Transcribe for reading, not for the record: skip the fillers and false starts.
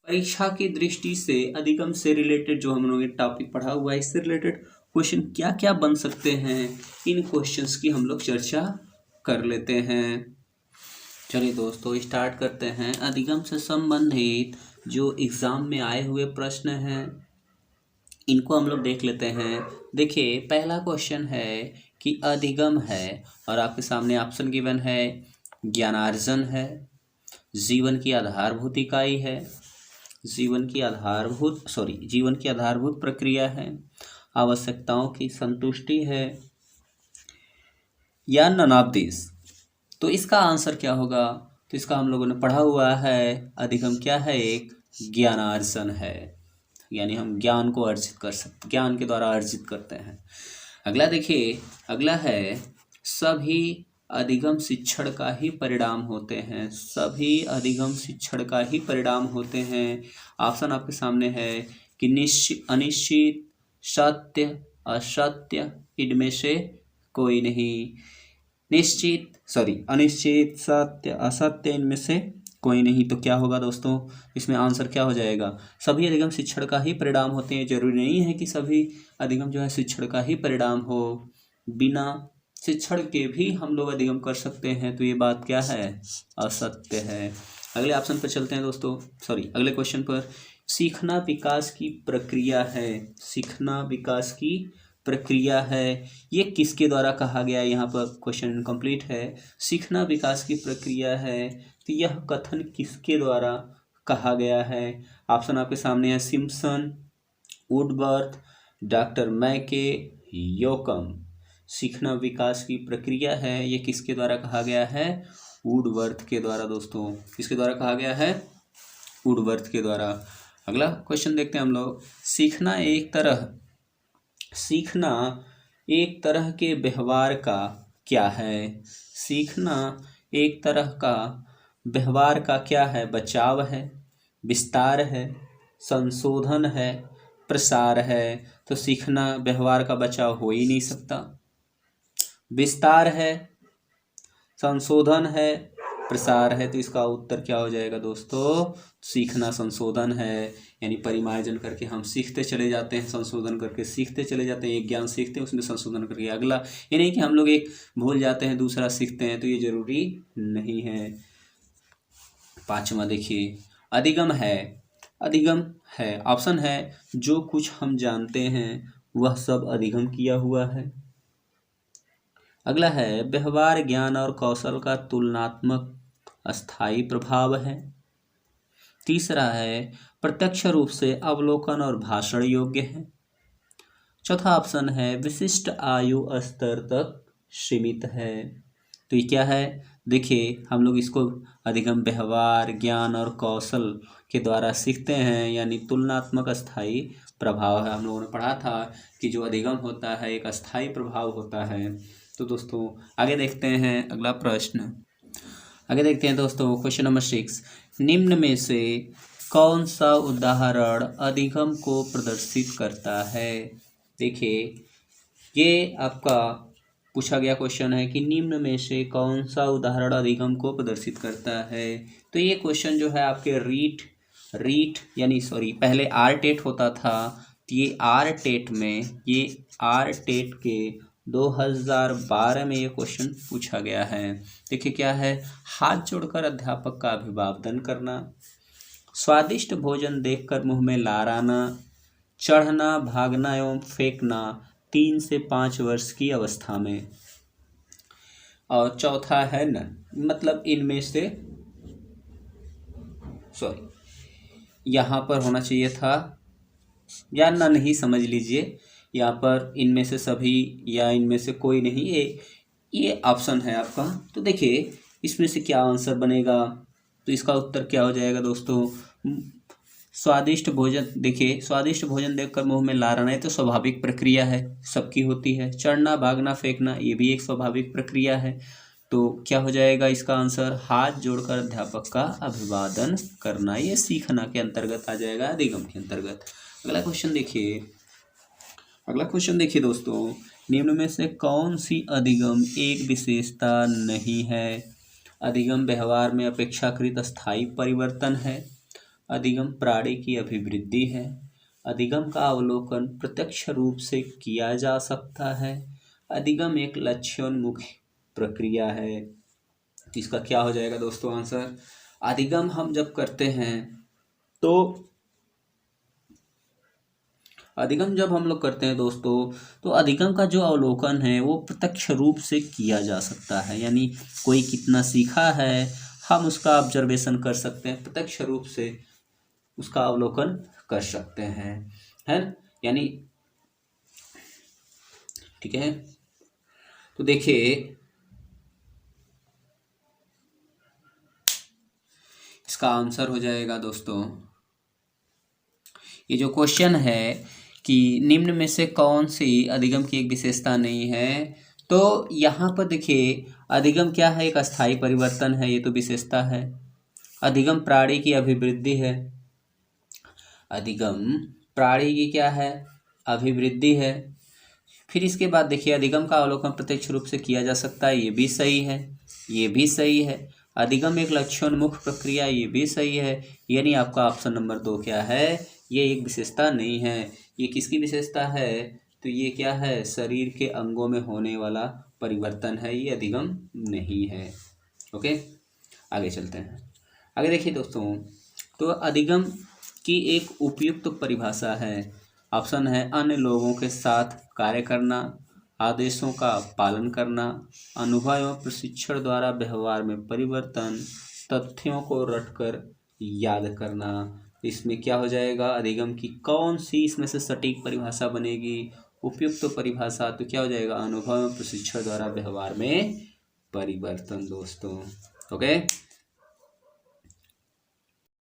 परीक्षा की दृष्टि से अधिगम से रिलेटेड जो हम लोगों ने टॉपिक पढ़ा हुआ है, इससे रिलेटेड क्वेश्चन क्या क्या बन सकते हैं, इन क्वेश्चंस की हम लोग चर्चा कर लेते हैं। चलिए दोस्तों, स्टार्ट करते हैं। अधिगम से संबंधित जो एग्जाम में आए हुए प्रश्न हैं, इनको हम लोग देख लेते हैं। देखिए, पहला क्वेश्चन है कि अधिगम है और आपके सामने ऑप्शन गिवन है, ज्ञानार्जन है, जीवन की आधारभूत इकाई है, जीवन की आधारभूत प्रक्रिया है, आवश्यकताओं की संतुष्टि है, या नन ऑफ दिस। तो इसका आंसर क्या होगा? तो इसका हम लोगों ने पढ़ा हुआ है, अधिगम क्या है? एक ज्ञानार्जन है, यानी हम ज्ञान को अर्जित कर सकते, ज्ञान के द्वारा अर्जित करते हैं। अगला देखिए, अगला है सभी अधिगम शिक्षण का ही परिणाम होते हैं। सभी अधिगम शिक्षण का ही परिणाम होते हैं। ऑप्शन आपके सामने है कि निश्चित, अनिश्चित, सत्य, असत्य, इनमें से कोई नहीं। अनिश्चित, सत्य, असत्य, इनमें से कोई नहीं। तो क्या होगा दोस्तों? इसमें आंसर क्या हो जाएगा? सभी अधिगम शिक्षण का ही परिणाम होते हैं। जरूरी नहीं है कि सभी अधिगम जो है शिक्षण का ही परिणाम हो, बिना शिक्षण के भी हम लोग अधिगम कर सकते हैं। तो ये बात क्या है? असत्य है। अगले ऑप्शन पर चलते हैं दोस्तों, अगले क्वेश्चन पर। सीखना विकास की प्रक्रिया है। सीखना विकास की प्रक्रिया है, ये किसके द्वारा कहा गया है? यहाँ पर क्वेश्चन इनकम्प्लीट है। सीखना विकास की प्रक्रिया है, तो यह कथन किसके द्वारा कहा गया है? ऑप्शन आपके सामने है, सिम्पसन, वुडवर्थ, डॉक्टर मैके, योकम। सीखना विकास की प्रक्रिया है, ये किसके द्वारा कहा गया है? वुडवर्थ के द्वारा दोस्तों। किसके द्वारा कहा गया है? वुडवर्थ के द्वारा। अगला क्वेश्चन देखते हैं हम लोग। सीखना एक तरह के व्यवहार का क्या है? सीखना एक तरह का व्यवहार का क्या है? बचाव है, विस्तार है, संशोधन है, प्रसार है। तो सीखना व्यवहार का बचाव हो ही नहीं सकता। विस्तार है, संशोधन है, प्रसार है। तो इसका उत्तर क्या हो जाएगा दोस्तों? सीखना संशोधन है, यानी परिमार्जन करके हम सीखते चले जाते हैं, संशोधन करके सीखते चले जाते हैं। एक ज्ञान सीखते हैं, उसमें संशोधन करके अगला, ये नहीं कि हम लोग एक भूल जाते हैं दूसरा सीखते हैं, तो ये जरूरी नहीं है। पांचवा देखिए, अधिगम है, ऑप्शन है, जो कुछ हम जानते हैं वह सब अधिगम किया हुआ है। अगला है, व्यवहार ज्ञान और कौशल का तुलनात्मक अस्थायी प्रभाव है। तीसरा है, प्रत्यक्ष रूप से अवलोकन और भाषण योग्य है। चौथा ऑप्शन है, विशिष्ट आयु स्तर तक सीमित है। तो ये क्या है? देखिए, हम लोग इसको अधिगम व्यवहार ज्ञान और कौशल के द्वारा सीखते हैं, यानी तुलनात्मक अस्थायी प्रभाव है। हम लोगों ने पढ़ा था कि जो अधिगम होता है एक अस्थायी प्रभाव होता है। तो दोस्तों आगे देखते हैं अगला प्रश्न। आगे देखते हैं दोस्तों, क्वेश्चन नंबर 6। निम्न में से कौन सा उदाहरण अधिगम को प्रदर्शित करता है? देखिए, ये आपका पूछा गया क्वेश्चन है कि निम्न में से कौन सा उदाहरण अधिगम को प्रदर्शित करता है। तो ये क्वेश्चन जो है आपके पहले आर टेट होता था, तो ये आर टेट के 2012 में ये क्वेश्चन पूछा गया है। देखिए क्या है, हाथ जोड़कर अध्यापक का अभिवादन करना, स्वादिष्ट भोजन देखकर मुंह में लार आना, चढ़ना, भागना एवं फेंकना 3 से 5 वर्ष की अवस्था में। और चौथा है नन, मतलब इनमें से यहाँ पर होना चाहिए था, या नन ही समझ लीजिए। यहाँ पर इनमें से सभी या इनमें से कोई नहीं, ये ऑप्शन है आपका। तो देखिए इसमें से क्या आंसर बनेगा? तो इसका उत्तर क्या हो जाएगा दोस्तों? स्वादिष्ट भोजन। देखिए, स्वादिष्ट भोजन देखकर मुंह में लार आना, तो स्वाभाविक प्रक्रिया है, सबकी होती है। चढ़ना, भागना, फेंकना, ये भी एक स्वाभाविक प्रक्रिया है। तो क्या हो जाएगा इसका आंसर? हाथ जोड़कर अध्यापक का अभिवादन करना, ये सीखना के अंतर्गत आ जाएगा, अधिगम के अंतर्गत। अगला क्वेश्चन देखिए दोस्तों, निम्न में से कौन सी अधिगम एक विशेषता नहीं है? अधिगम व्यवहार में अपेक्षाकृत स्थायी परिवर्तन है, अधिगम प्राणी की अभिवृद्धि है। अधिगम का अवलोकन प्रत्यक्ष रूप से किया जा सकता है। अधिगम एक लक्ष्योन्मुख प्रक्रिया है। तो इसका क्या हो जाएगा दोस्तों आंसर? अधिगम हम जब करते हैं तो अधिगम जब हम लोग करते हैं दोस्तों, तो अधिगम का जो अवलोकन है वो प्रत्यक्ष रूप से किया जा सकता है। यानी कोई कितना सीखा है हम उसका ऑब्जर्वेशन कर सकते हैं, प्रत्यक्ष रूप से उसका अवलोकन कर सकते हैं, है ना? यानी ठीक है। तो देखिए इसका आंसर हो जाएगा दोस्तों, ये जो क्वेश्चन है कि निम्न में से कौन सी अधिगम की एक विशेषता नहीं है, तो यहाँ पर देखिए अधिगम क्या है? एक अस्थायी परिवर्तन है, ये तो विशेषता है। अधिगम प्राणी की अभिवृद्धि है। अधिगम प्राणी की क्या है? अभिवृद्धि है। फिर इसके बाद देखिए अधिगम का अवलोकन प्रत्यक्ष रूप से किया जा सकता है, ये भी सही है, ये भी सही है। अधिगम एक लक्ष्योन्मुख प्रक्रिया, ये भी सही है। यानी आपका ऑप्शन नंबर 2 क्या है? ये एक विशेषता नहीं है। ये किसकी विशेषता है? तो ये क्या है? शरीर के अंगों में होने वाला परिवर्तन है, ये अधिगम नहीं है। ओके, आगे चलते हैं। आगे देखिए दोस्तों, तो अधिगम की एक उपयुक्त परिभाषा है। ऑप्शन है अन्य लोगों के साथ कार्य करना, आदेशों का पालन करना, अनुभव एवं प्रशिक्षण द्वारा व्यवहार में परिवर्तन, तथ्यों को रटकर याद करना। इसमें क्या हो जाएगा? अधिगम की कौन सी इसमें से सटीक परिभाषा बनेगी? उपयुक्त परिभाषा तो क्या हो जाएगा? अनुभव एवं प्रशिक्षण द्वारा व्यवहार में परिवर्तन दोस्तों। ओके।